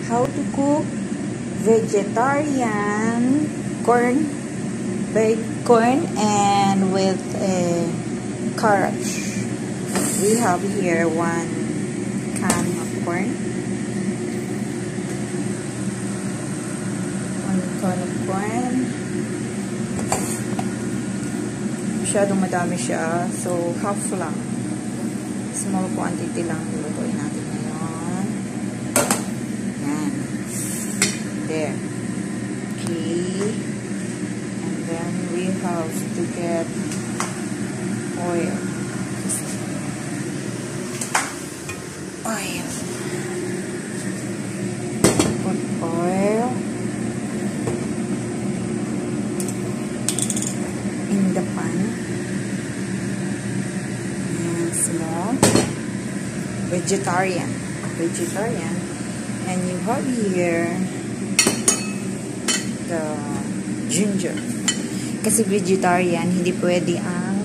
how to cook vegetarian corn, baked corn, and with carrots. We have here 1 can of corn, 1 can of corn. Masyadong madami siya, so half lang, small quantity lang lulutuin natin ngayon. Yan. There. Okay. And then we have to get oil. Oil. Put oil in the pan. And small. Vegetarian. And you have here the ginger. Kasi vegetarian, hindi pwede ang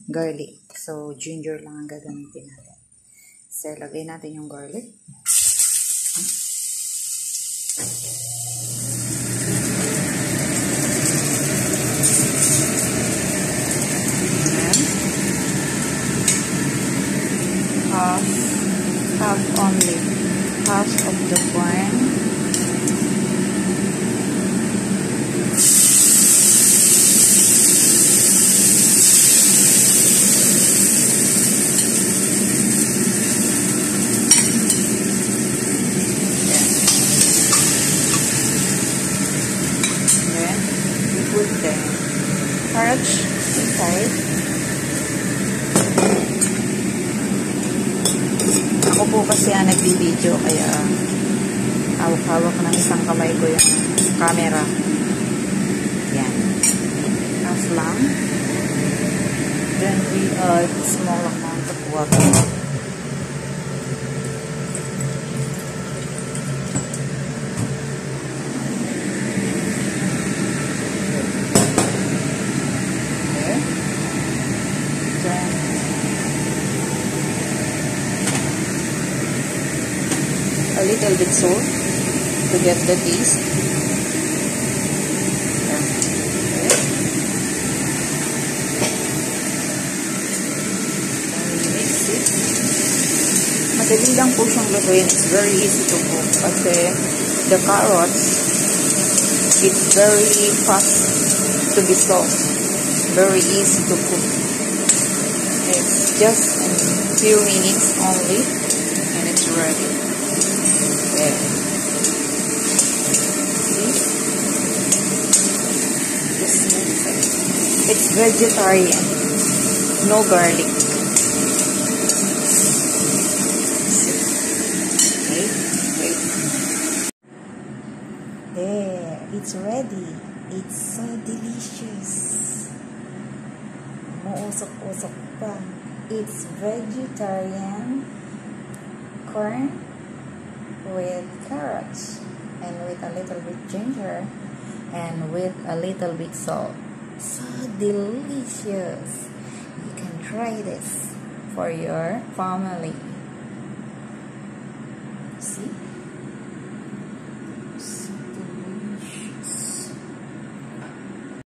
garlic. So, ginger lang ang gagamitin natin. So, lagay natin yung garlic. Half of the corn. Then we put the carrots inside. Ako po kasi nagbibideo, kaya hawak-hawak ng isang kamay ko yung camera. Yan. Half lang. Then we add small amount of water. Okay. Then a little bit salt to get the taste. Okay. And mix it. Madali lang po siyang lutuin. It's very easy to cook kasi the carrots, it's very fast to be soft. Very easy to cook. It's just a few minutes only and it's ready. There. See? Just mix it. It's vegetarian. No garlic. Okay. Wait. There. It's ready. It's so delicious. Mausok-usok pa. It's vegetarian corn with carrots and with a little bit ginger and with a little bit salt. So delicious. You can try this for your family. See?